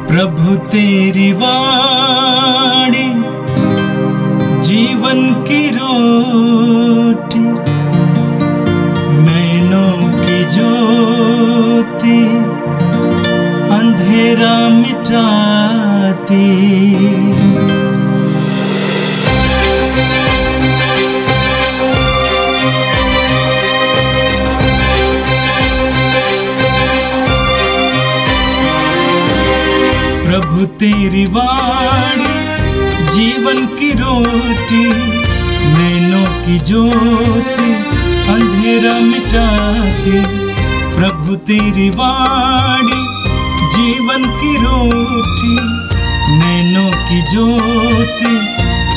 प्रभु तेरी वाणी जीवन की रोटी, नैनों की ज्योति अंधेरा मिटाती। प्रभु तेरी वाणी जीवन की रोटी, नैनों की ज्योति अंधेरा मिटाती। प्रभु तेरी वाणी जीवन की रोटी, नैनों की ज्योति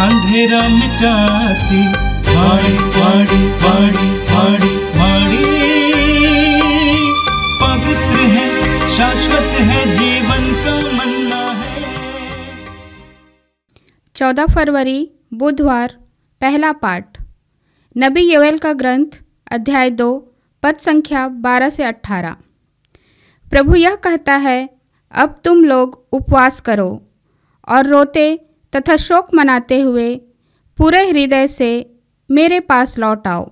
अंधेरा मिटाती। वाणी वाणी वाणी वाणी वाणी पवित्र है, शाश्वत है, जीवन का मन्ना है। 14 फरवरी बुधवार, पहला पाठ। नबी योएल का ग्रंथ, अध्याय 2, पद संख्या 12 से 18। प्रभु यह कहता है, अब तुम लोग उपवास करो और रोते तथा शोक मनाते हुए पूरे हृदय से मेरे पास लौट आओ।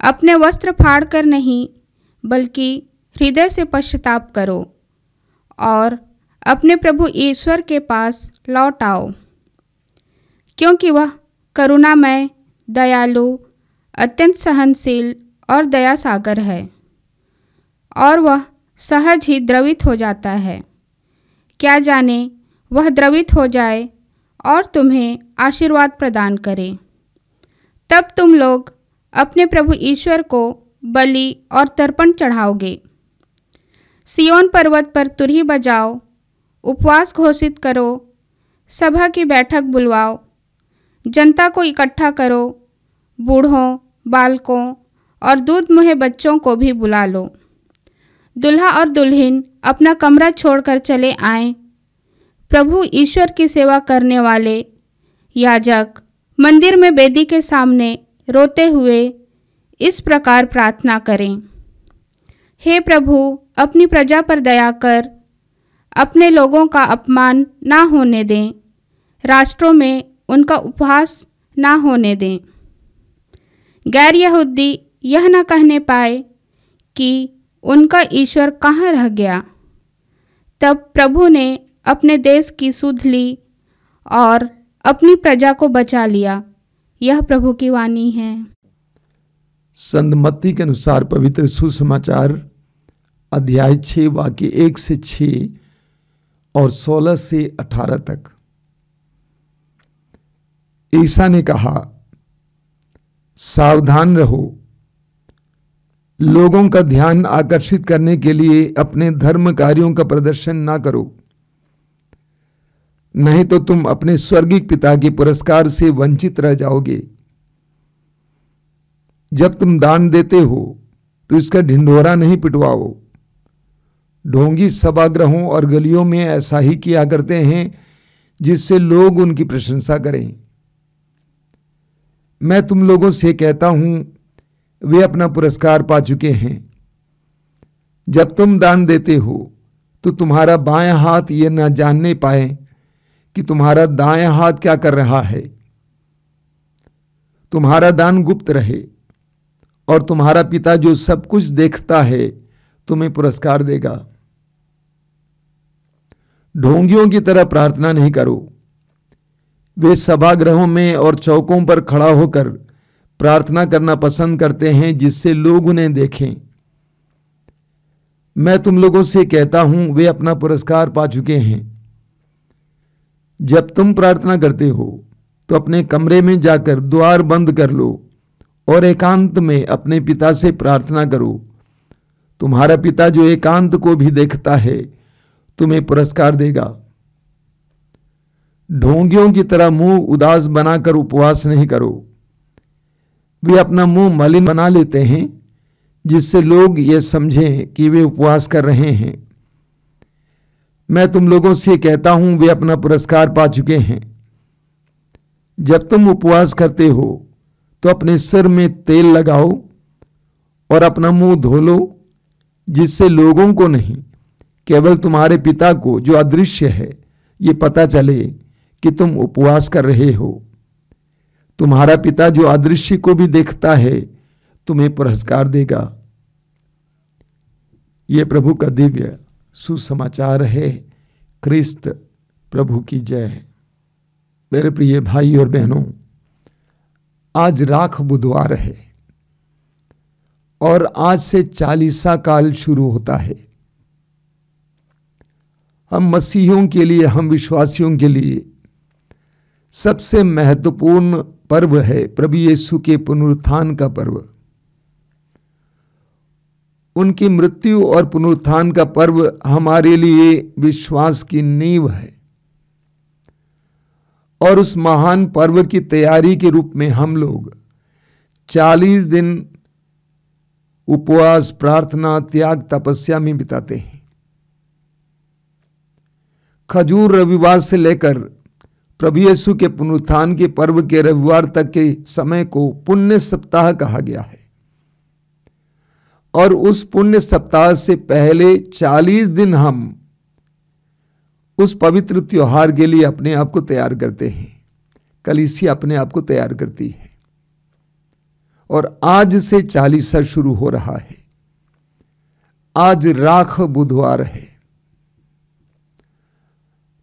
अपने वस्त्र फाड़ कर नहीं, बल्कि हृदय से पश्चाताप करो और अपने प्रभु ईश्वर के पास लौट आओ, क्योंकि वह करुणामय, दयालु, अत्यंत सहनशील और दया सागर है, और वह सहज ही द्रवित हो जाता है। क्या जाने वह द्रवित हो जाए और तुम्हें आशीर्वाद प्रदान करे। तब तुम लोग अपने प्रभु ईश्वर को बलि और तर्पण चढ़ाओगे। सिय्योन पर्वत पर तुरही बजाओ, उपवास घोषित करो, सभा की बैठक बुलवाओ, जनता को इकट्ठा करो, बूढ़ों, बालकों और दूध मुहे बच्चों को भी बुला लो। दुल्हा और दुल्हन अपना कमरा छोड़कर चले आएं। प्रभु ईश्वर की सेवा करने वाले याजक मंदिर में वेदी के सामने रोते हुए इस प्रकार प्रार्थना करें। हे प्रभु, अपनी प्रजा पर दया कर, अपने लोगों का अपमान ना होने दें, राष्ट्रों में उनका उपहास ना होने दें। गैर यहूदी यह न कहने पाए कि उनका ईश्वर कहाँ रह गया। तब प्रभु ने अपने देश की सुध ली और अपनी प्रजा को बचा लिया। यह प्रभु की वाणी है। संत मत्ती के अनुसार पवित्र सुसमाचार अध्याय 6 वाक्य 1 से 6 और 16 से 18 तक। ईसा ने कहा, सावधान रहो, लोगों का ध्यान आकर्षित करने के लिए अपने धर्म कार्यों का प्रदर्शन ना करो, नहीं तो तुम अपने स्वर्गीय पिता के पुरस्कार से वंचित रह जाओगे। जब तुम दान देते हो तो इसका ढिंढोरा नहीं पिटवाओ। ढोंगी सभागृहों और गलियों में ऐसा ही किया करते हैं जिससे लोग उनकी प्रशंसा करें। मैं तुम लोगों से कहता हूं, वे अपना पुरस्कार पा चुके हैं। जब तुम दान देते हो तो तुम्हारा बायां हाथ ये न जानने पाए कि तुम्हारा दायां हाथ क्या कर रहा है। तुम्हारा दान गुप्त रहे और तुम्हारा पिता जो सब कुछ देखता है तुम्हें पुरस्कार देगा। ढोंगियों की तरह प्रार्थना नहीं करो। वे सभागृहों में और चौकों पर खड़ा होकर प्रार्थना करना पसंद करते हैं जिससे लोग उन्हें देखें। मैं तुम लोगों से कहता हूं, वे अपना पुरस्कार पा चुके हैं। जब तुम प्रार्थना करते हो तो अपने कमरे में जाकर द्वार बंद कर लो और एकांत में अपने पिता से प्रार्थना करो। तुम्हारा पिता जो एकांत को भी देखता है तुम्हें पुरस्कार देगा। ढोंगियों की तरह मुंह उदास बनाकर उपवास नहीं करो। वे अपना मुंह मलिन बना लेते हैं जिससे लोग ये समझें कि वे उपवास कर रहे हैं। मैं तुम लोगों से कहता हूं, वे अपना पुरस्कार पा चुके हैं। जब तुम उपवास करते हो तो अपने सिर में तेल लगाओ और अपना मुंह धो लो, जिससे लोगों को नहीं केवल तुम्हारे पिता को जो अदृश्य है ये पता चले कि तुम उपवास कर रहे हो। तुम्हारा पिता जो अदृश्य को भी देखता है तुम्हें पुरस्कार देगा। ये प्रभु का दिव्य सुसमाचार है। क्रिस्त प्रभु की जय। मेरे प्रिय भाई और बहनों, आज राख बुधवार है और आज से 40सा काल शुरू होता है। हम मसीहियों के लिए, हम विश्वासियों के लिए सबसे महत्वपूर्ण पर्व है प्रभु यीशु के पुनरुत्थान का पर्व। उनकी मृत्यु और पुनरुत्थान का पर्व हमारे लिए विश्वास की नींव है और उस महान पर्व की तैयारी के रूप में हम लोग 40 दिन उपवास, प्रार्थना, त्याग, तपस्या में बिताते हैं। खजूर रविवार से लेकर प्रभु यीशु के पुनरुत्थान के पर्व के रविवार तक के समय को पुण्य सप्ताह कहा गया है और उस पुण्य सप्ताह से पहले 40 दिन हम उस पवित्र त्योहार के लिए अपने आप को तैयार करते हैं। कलीसिया अपने आप को तैयार करती है और आज से 40सा शुरू हो रहा है। आज राख बुधवार है।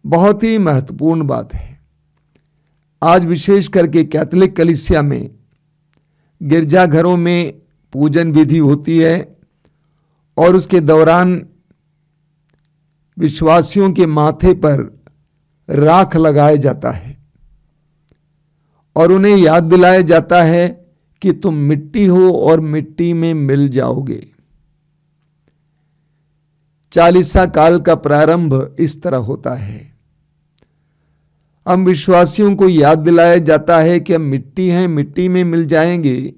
बहुत ही महत्वपूर्ण बात है। आज विशेष करके कैथोलिक कलीसिया में गिरजाघरों में पूजन विधि होती है और उसके दौरान विश्वासियों के माथे पर राख लगाया जाता है और उन्हें याद दिलाया जाता है कि तुम मिट्टी हो और मिट्टी में मिल जाओगे। 40सा काल का प्रारंभ इस तरह होता है। हम विश्वासियों को याद दिलाया जाता है कि हम मिट्टी हैं, मिट्टी में मिल जाएंगे।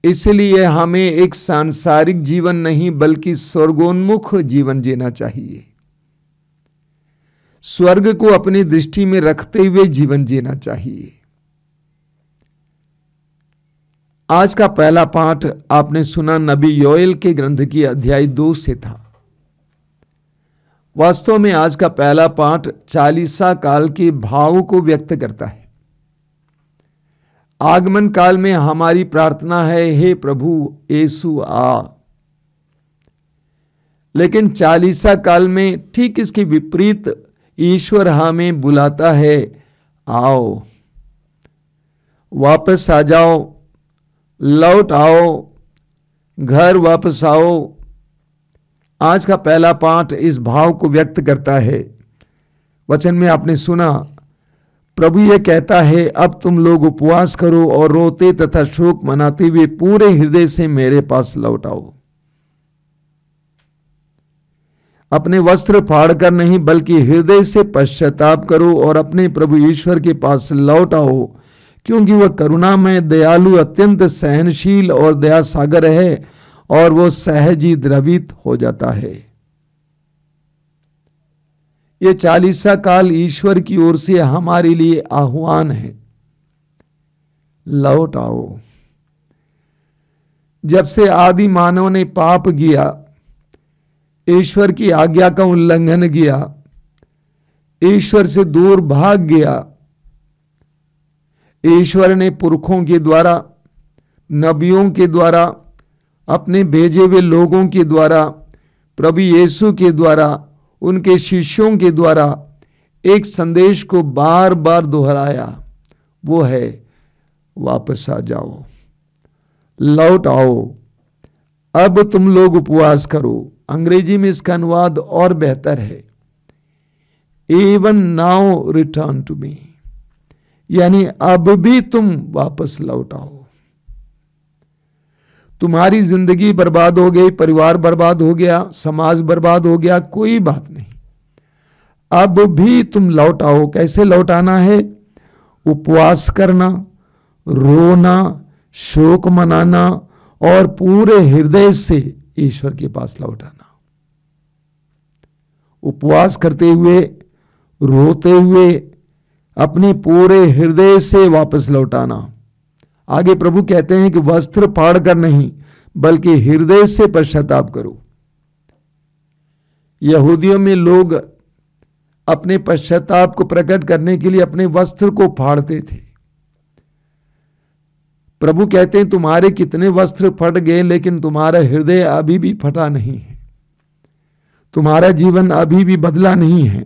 इसलिए हमें एक सांसारिक जीवन नहीं बल्कि स्वर्गोन्मुख जीवन जीना चाहिए। स्वर्ग को अपनी दृष्टि में रखते हुए जीवन जीना चाहिए। आज का पहला पाठ आपने सुना नबी योएल के ग्रंथ की अध्याय 2 से था। वास्तव में आज का पहला पाठ 40सा काल के भाव को व्यक्त करता है। आगमन काल में हमारी प्रार्थना है, हे प्रभु यीशु आ। लेकिन 40सा काल में ठीक इसके विपरीत ईश्वर हमें बुलाता है, आओ, वापस आ जाओ, लौट आओ, घर वापस आओ। आज का पहला पाठ इस भाव को व्यक्त करता है। वचन में आपने सुना, प्रभु यह कहता है, अब तुम लोग उपवास करो और रोते तथा शोक मनाते हुए पूरे हृदय से मेरे पास लौट आओ। अपने वस्त्र फाड़कर नहीं बल्कि हृदय से पश्चाताप करो और अपने प्रभु ईश्वर के पास लौट आओ, क्योंकि वह करुणामय, दयालु, अत्यंत सहनशील और दया सागर है और वो सहज ही द्रवित हो जाता है। ये 40सा काल ईश्वर की ओर से हमारे लिए आह्वान है, लौट आओ। जब से आदि मानव ने पाप किया, ईश्वर की आज्ञा का उल्लंघन किया, ईश्वर से दूर भाग गया, ईश्वर ने पुरखों के द्वारा, नबियों के द्वारा, अपने भेजे हुए लोगों के द्वारा, प्रभु यीशु के द्वारा, उनके शिष्यों के द्वारा एक संदेश को बार बार दोहराया। वो है, वापस आ जाओ, लौट आओ, अब तुम लोग उपवास करो। अंग्रेजी में इसका अनुवाद और बेहतर है, even now return to me, यानी अब भी तुम वापस लौट आओ। तुम्हारी जिंदगी बर्बाद हो गई, परिवार बर्बाद हो गया, समाज बर्बाद हो गया, कोई बात नहीं, अब भी तुम लौट आओ। कैसे लौट आना है? उपवास करना, रोना, शोक मनाना और पूरे हृदय से ईश्वर के पास लौट आना। उपवास करते हुए, रोते हुए, अपने पूरे हृदय से वापस लौट आना। आगे प्रभु कहते हैं कि वस्त्र फाड़ कर नहीं बल्कि हृदय से पश्चाताप करो। यहूदियों में लोग अपने पश्चाताप को प्रकट करने के लिए अपने वस्त्र को फाड़ते थे। प्रभु कहते हैं तुम्हारे कितने वस्त्र फट गए, लेकिन तुम्हारा हृदय अभी भी फटा नहीं है, तुम्हारा जीवन अभी भी बदला नहीं है।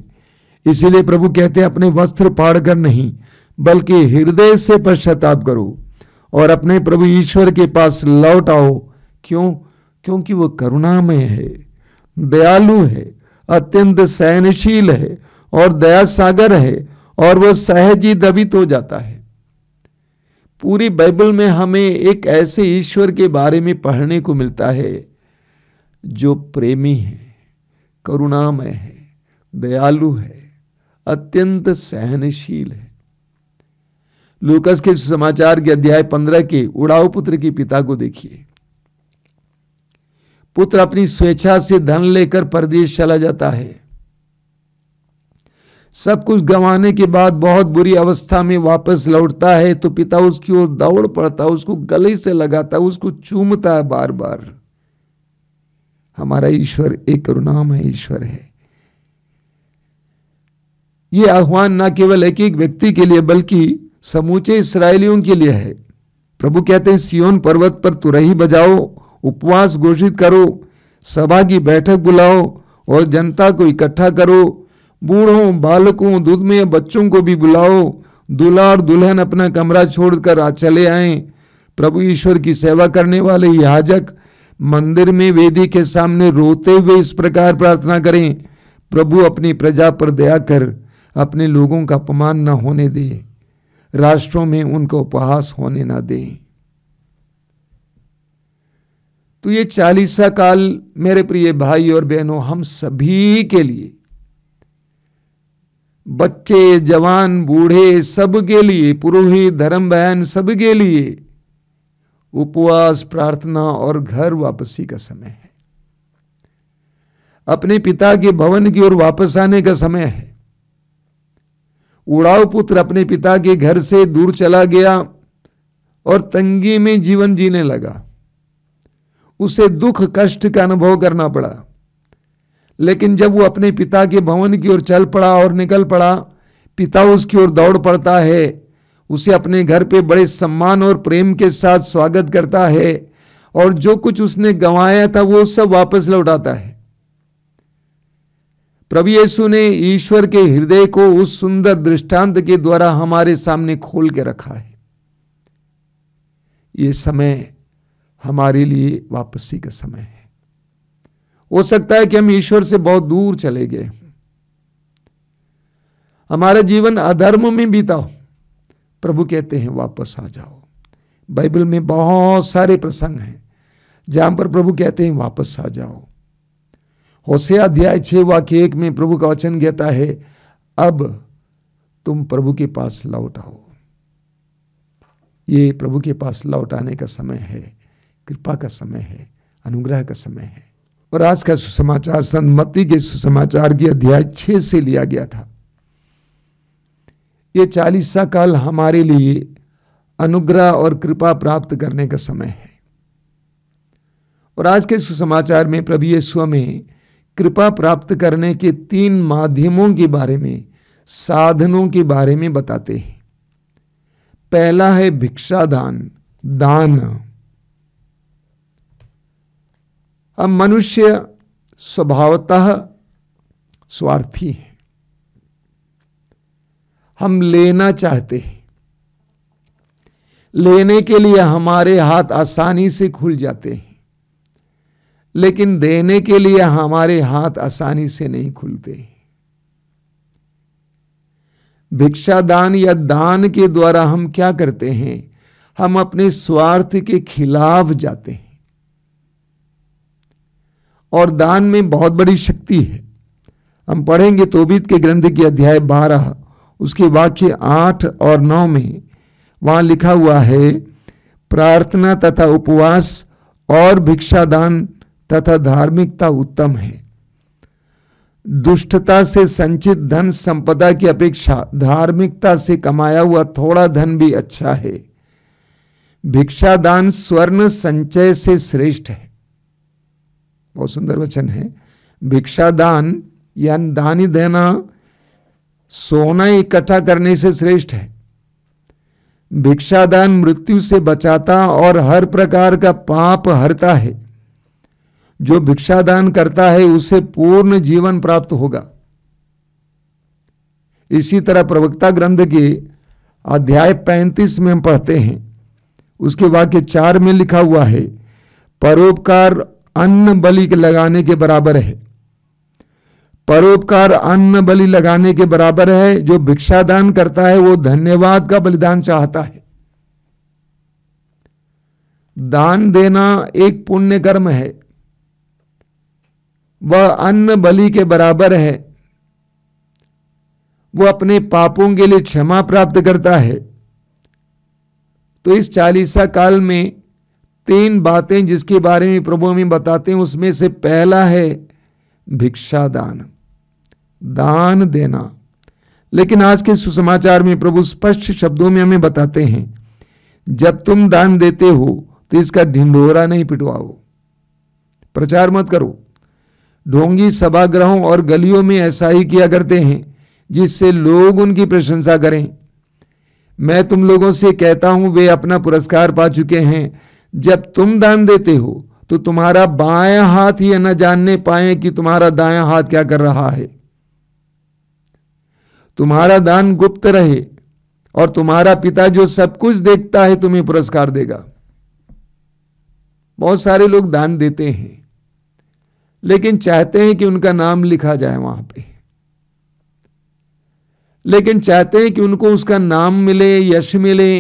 इसीलिए प्रभु कहते हैं अपने वस्त्र फाड़ कर नहीं, बल्कि हृदय से पश्चाताप करो और अपने प्रभु ईश्वर के पास लौट आओ। क्यों? क्योंकि वो करुणामय है, दयालु है, अत्यंत सहनशील है और दया सागर है, और वह सहज ही दबित हो जाता है। पूरी बाइबल में हमें एक ऐसे ईश्वर के बारे में पढ़ने को मिलता है जो प्रेमी है, करुणामय है, दयालु है, अत्यंत सहनशील है। लूकस के सुसमाचार के अध्याय 15 के उड़ाऊ पुत्र के पिता को देखिए। पुत्र अपनी स्वेच्छा से धन लेकर परदेश चला जाता है। सब कुछ गंवाने के बाद बहुत बुरी अवस्था में वापस लौटता है तो पिता उसकी ओर दौड़ पड़ता, उसको गले से लगाता, उसको चूमता है बार बार। हमारा ईश्वर एक करुणामय ईश्वर है। यह आह्वान न केवल एक एक व्यक्ति के लिए बल्कि समूचे इस्राएलियों के लिए है। प्रभु कहते हैं सिय्योन पर्वत पर तुरही बजाओ, उपवास घोषित करो, सभा की बैठक बुलाओ और जनता को इकट्ठा करो, बूढ़ों, बालकों, दूध में बच्चों को भी बुलाओ, दूल्हा और दुल्हन अपना कमरा छोड़कर चले आएं। प्रभु ईश्वर की सेवा करने वाले याजक मंदिर में वेदी के सामने रोते हुए इस प्रकार प्रार्थना करें, प्रभु अपनी प्रजा पर दया कर अपने लोगों का अपमान न होने दे, राष्ट्रों में उनका उपहास होने न दे। तो ये 40 काल मेरे प्रिय भाई और बहनों हम सभी के लिए, बच्चे, जवान, बूढ़े, सबके लिए, पुरोहित, धर्म बहन, सबके लिए उपवास, प्रार्थना और घर वापसी का समय है। अपने पिता के भवन की ओर वापस आने का समय है। उड़ाऊ पुत्र अपने पिता के घर से दूर चला गया और तंगी में जीवन जीने लगा। उसे दुख कष्ट का अनुभव करना पड़ा, लेकिन जब वो अपने पिता के भवन की ओर चल पड़ा और निकल पड़ा, पिता उसकी ओर दौड़ पड़ता है, उसे अपने घर पे बड़े सम्मान और प्रेम के साथ स्वागत करता है और जो कुछ उसने गंवाया था वो सब वापस लौटाता है। प्रभु यीशु ने ईश्वर के हृदय को उस सुंदर दृष्टांत के द्वारा हमारे सामने खोल के रखा है। ये समय हमारे लिए वापसी का समय है। हो सकता है कि हम ईश्वर से बहुत दूर चले गए, हमारा जीवन अधर्म में बीता हो। प्रभु कहते हैं वापस आ जाओ। बाइबल में बहुत सारे प्रसंग हैं जहां पर प्रभु कहते हैं वापस आ जाओ। होशेया अध्याय 6 वाक्य 1 में प्रभु का वचन कहता है, अब तुम प्रभु के पास लौट आओ। ये प्रभु के पास लौट आने का समय है, कृपा का समय है, अनुग्रह का समय है। और आज का सुसमाचार संत मत्ती के सुसमाचार की अध्याय 6 से लिया गया था। ये 40 काल हमारे लिए अनुग्रह और कृपा प्राप्त करने का समय है। और आज के सुसमाचार में प्रभु यीशु में कृपा प्राप्त करने के 3 माध्यमों के बारे में, साधनों के बारे में बताते हैं। पहला है भिक्षादान, दान। हम मनुष्य स्वभावतः स्वार्थी हैं, हम लेना चाहते हैं, लेने के लिए हमारे हाथ आसानी से खुल जाते हैं, लेकिन देने के लिए हमारे हाथ आसानी से नहीं खुलते। भिक्षादान या दान के द्वारा हम क्या करते हैं? हम अपने स्वार्थ के खिलाफ जाते हैं। और दान में बहुत बड़ी शक्ति है। हम पढ़ेंगे तोबीत के ग्रंथ के अध्याय 12 उसके वाक्य 8 और 9 में, वहां लिखा हुआ है, प्रार्थना तथा उपवास और भिक्षादान तथा धार्मिकता उत्तम है। दुष्टता से संचित धन संपदा की अपेक्षा धार्मिकता से कमाया हुआ थोड़ा धन भी अच्छा है। भिक्षादान स्वर्ण संचय से श्रेष्ठ है। बहुत सुंदर वचन है। भिक्षा दान या दानी देना सोना इकट्ठा करने से श्रेष्ठ है। भिक्षा दान मृत्यु से बचाता और हर प्रकार का पाप हरता है। जो भिक्षा दान करता है उसे पूर्ण जीवन प्राप्त होगा। इसी तरह प्रवक्ता ग्रंथ के अध्याय 35 में हम पढ़ते हैं, उसके वाक्य 4 में लिखा हुआ है, परोपकार अन्न बलि के लगाने के बराबर है। परोपकार अन्न बलि लगाने के बराबर है। जो भिक्षा दान करता है वो धन्यवाद का बलिदान चाहता है। दान देना एक पुण्य कर्म है, वह अन्न बलि के बराबर है। वो अपने पापों के लिए क्षमा प्राप्त करता है। तो इस चालीसा काल में 3 बातें जिसके बारे में प्रभु हमें बताते हैं, उसमें से पहला है भिक्षा दान, दान देना। लेकिन आज के सुसमाचार में प्रभु स्पष्ट शब्दों में हमें बताते हैं, जब तुम दान देते हो तो इसका ढिंढोरा नहीं पिटवाओ, प्रचार मत करो। ढोंगी सभागृहों और गलियों में ऐसा ही किया करते हैं जिससे लोग उनकी प्रशंसा करें। मैं तुम लोगों से कहता हूं, वे अपना पुरस्कार पा चुके हैं। जब तुम दान देते हो तो तुम्हारा बायां हाथ ये न जानने पाए कि तुम्हारा दायां हाथ क्या कर रहा है। तुम्हारा दान गुप्त रहे और तुम्हारा पिता जो सब कुछ देखता है तुम्हें पुरस्कार देगा। बहुत सारे लोग दान देते हैं लेकिन चाहते हैं कि उनका नाम लिखा जाए वहां पे, लेकिन चाहते हैं कि उनको उसका नाम मिले, यश मिले।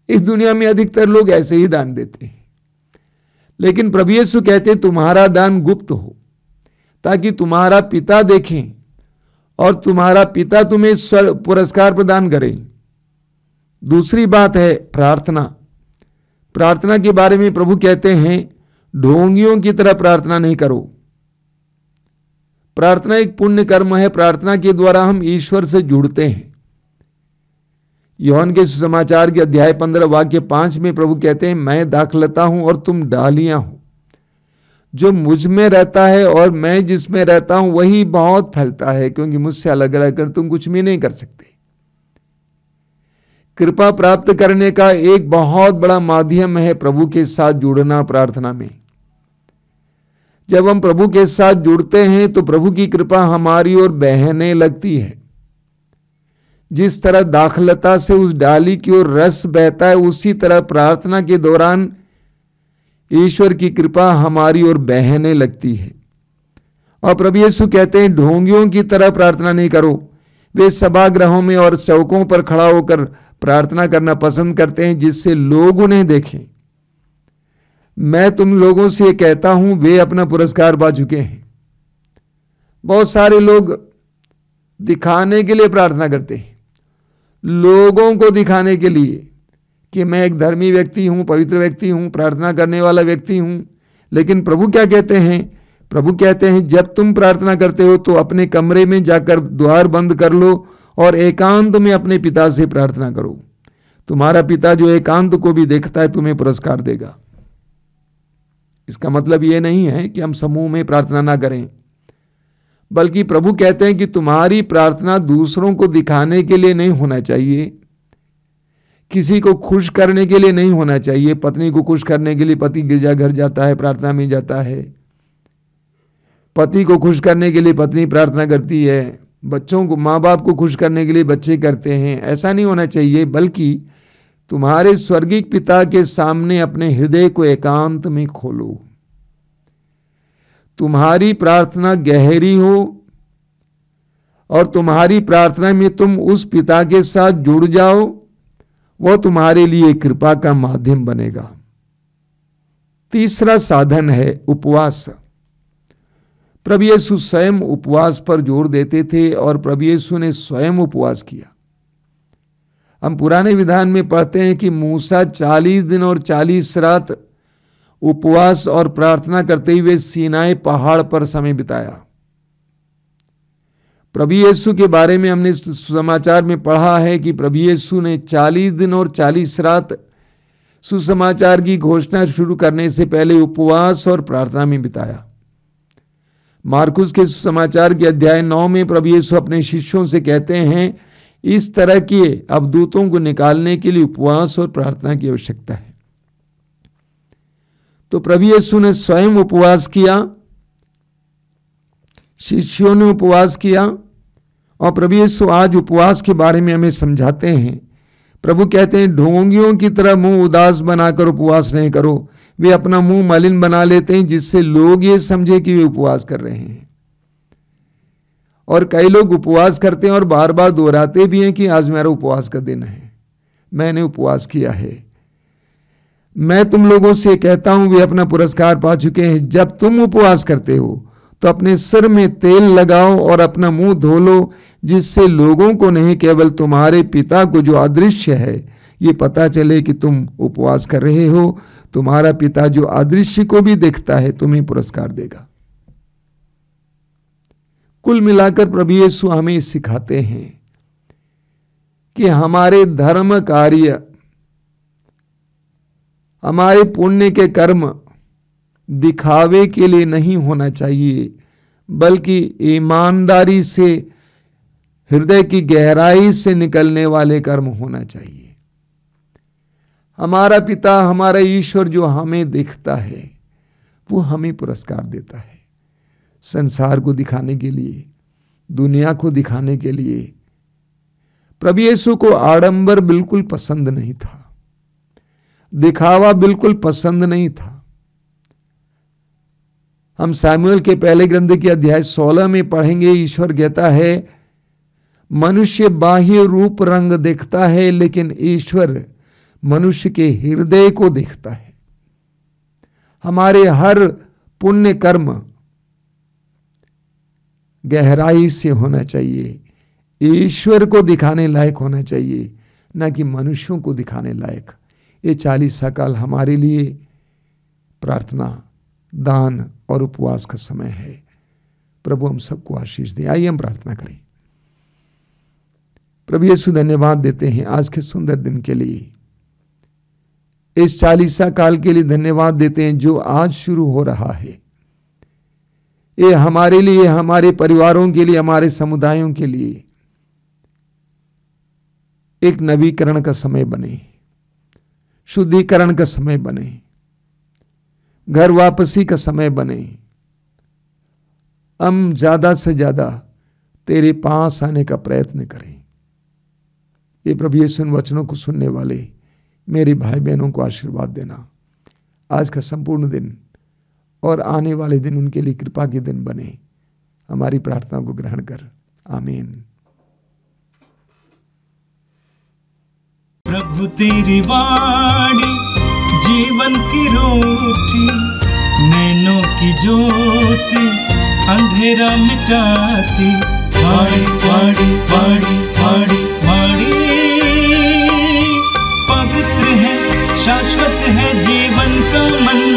इस दुनिया में अधिकतर लोग ऐसे ही दान देते हैं। लेकिन प्रभु यीशु कहते तुम्हारा दान गुप्त हो ताकि तुम्हारा पिता देखें और तुम्हारा पिता तुम्हें पुरस्कार प्रदान करे। दूसरी बात है प्रार्थना। प्रार्थना के बारे में प्रभु कहते हैं ढोंगियों की तरह प्रार्थना नहीं करो। प्रार्थना एक पुण्य कर्म है। प्रार्थना के द्वारा हम ईश्वर से जुड़ते हैं। यूहन्ना के सुसमाचार के अध्याय 15 वाक्य 5 में प्रभु कहते हैं, मैं दाखलता हूं और तुम डालियां हो। जो मुझ में रहता है और मैं जिसमें रहता हूं वही बहुत फैलता है, क्योंकि मुझसे अलग रहकर तुम कुछ भी नहीं कर सकते। कृपा प्राप्त करने का एक बहुत बड़ा माध्यम है प्रभु के साथ जुड़ना प्रार्थना में। जब हम प्रभु के साथ जुड़ते हैं तो प्रभु की कृपा हमारी ओर बहने लगती है। जिस तरह दाखलता से उस डाली की ओर रस बहता है, उसी तरह प्रार्थना के दौरान ईश्वर की कृपा हमारी ओर बहने लगती है। और प्रभु यीशु कहते हैं ढोंगियों की तरह प्रार्थना नहीं करो। वे सभागृहों में और चौकों पर खड़ा होकर प्रार्थना करना पसंद करते हैं जिससे लोग उन्हें देखें। मैं तुम लोगों से कहता हूं वे अपना पुरस्कार पा चुके हैं। बहुत सारे लोग दिखाने के लिए प्रार्थना करते हैं, लोगों को दिखाने के लिए कि मैं एक धर्मी व्यक्ति हूं, पवित्र व्यक्ति हूं, प्रार्थना करने वाला व्यक्ति हूं। लेकिन प्रभु क्या कहते हैं? प्रभु कहते हैं जब तुम प्रार्थना करते हो तो अपने कमरे में जाकर द्वार बंद कर लो और एकांत में अपने पिता से प्रार्थना करो। तुम्हारा पिता जो एकांत को भी देखता है तुम्हें पुरस्कार देगा। इसका मतलब यह नहीं है कि हम समूह में प्रार्थना ना करें, बल्कि प्रभु कहते हैं कि तुम्हारी प्रार्थना दूसरों को दिखाने के लिए नहीं होना चाहिए, किसी को खुश करने के लिए नहीं होना चाहिए। पत्नी को खुश करने के लिए पति गिरजाघर जाता है, प्रार्थना में जाता है। पति को खुश करने के लिए पत्नी प्रार्थना करती है। बच्चों को, माँ बाप को खुश करने के लिए बच्चे करते हैं। ऐसा नहीं होना चाहिए, बल्कि तुम्हारे स्वर्गीय पिता के सामने अपने हृदय को एकांत में खोलो। तुम्हारी प्रार्थना गहरी हो और तुम्हारी प्रार्थना में तुम उस पिता के साथ जुड़ जाओ, वो तुम्हारे लिए कृपा का माध्यम बनेगा। तीसरा साधन है उपवास। प्रभु यीशु स्वयं उपवास पर जोर देते थे और प्रभु यीशु ने स्वयं उपवास किया। हम पुराने विधान में पढ़ते हैं कि मूसा 40 दिन और 40 रात उपवास और प्रार्थना करते हुए सीनाई पहाड़ पर समय बिताया। प्रभु यीशु के बारे में हमने सुसमाचार में पढ़ा है कि प्रभु यीशु ने 40 दिन और 40 रात सुसमाचार की घोषणा शुरू करने से पहले उपवास और प्रार्थना में बिताया। मार्कुस के सुसमाचार के अध्याय 9 में प्रभु यीशु अपने शिष्यों से कहते हैं, इस तरह के अवदूतों को निकालने के लिए उपवास और प्रार्थना की आवश्यकता है। तो प्रभु यीशु ने स्वयं उपवास किया, शिष्यों ने उपवास किया, और प्रभु यीशु आज उपवास के बारे में हमें समझाते हैं। प्रभु कहते हैं, ढोंगियों की तरह मुंह उदास बनाकर उपवास नहीं करो। वे अपना मुंह मलिन बना लेते हैं जिससे लोग ये समझे कि वे उपवास कर रहे हैं। और कई लोग उपवास करते हैं और बार बार दोहराते भी हैं कि आज मेरा उपवास का दिन है, मैंने उपवास किया है। मैं तुम लोगों से कहता हूं, वे अपना पुरस्कार पा चुके हैं। जब तुम उपवास करते हो तो अपने सिर में तेल लगाओ और अपना मुंह धो लो, जिससे लोगों को नहीं केवल तुम्हारे पिता को जो अदृश्य है ये पता चले कि तुम उपवास कर रहे हो। तुम्हारा पिता जो अदृश्य को भी देखता है तुम्हें पुरस्कार देगा। कुल मिलाकर प्रभु यीशु हमें सिखाते हैं कि हमारे धर्म कार्य, हमारे पुण्य के कर्म दिखावे के लिए नहीं होना चाहिए, बल्कि ईमानदारी से, हृदय की गहराई से निकलने वाले कर्म होना चाहिए। हमारा पिता, हमारा ईश्वर जो हमें दिखता है वो हमें पुरस्कार देता है। संसार को दिखाने के लिए, दुनिया को दिखाने के लिए प्रभु यीशु को आडंबर बिल्कुल पसंद नहीं था, दिखावा बिल्कुल पसंद नहीं था। हम सामुएल के पहले ग्रंथ के अध्याय 16 में पढ़ेंगे, ईश्वर कहता है, मनुष्य बाह्य रूप रंग देखता है लेकिन ईश्वर मनुष्य के हृदय को देखता है। हमारे हर पुण्य कर्म गहराई से होना चाहिए, ईश्वर को दिखाने लायक होना चाहिए, न कि मनुष्यों को दिखाने लायक। ये 40 काल हमारे लिए प्रार्थना, दान और उपवास का समय है। प्रभु हम सबको आशीष दे। आइए हम प्रार्थना करें। प्रभु यीशु धन्यवाद देते हैं आज के सुंदर दिन के लिए, इस 40 काल के लिए धन्यवाद देते हैं जो आज शुरू हो रहा है। ये हमारे लिए, हमारे परिवारों के लिए, हमारे समुदायों के लिए एक नवीकरण का समय बने, शुद्धिकरण का समय बने, घर वापसी का समय बने। हम ज्यादा से ज्यादा तेरे पास आने का प्रयत्न करें। ये प्रभु यीशु इन वचनों को सुनने वाले मेरे भाई बहनों को आशीर्वाद देना। आज का संपूर्ण दिन और आने वाले दिन उनके लिए कृपा के दिन बने। हमारी प्रार्थना को ग्रहण कर, आमीन। प्रभु तेरी वाणी जीवन की रोटी, नैनों की ज्योति अंधेरा मिटाती। वाणी वाणी वाणी वाणी वाणी पवित्र है, शाश्वत है जीवन का मन।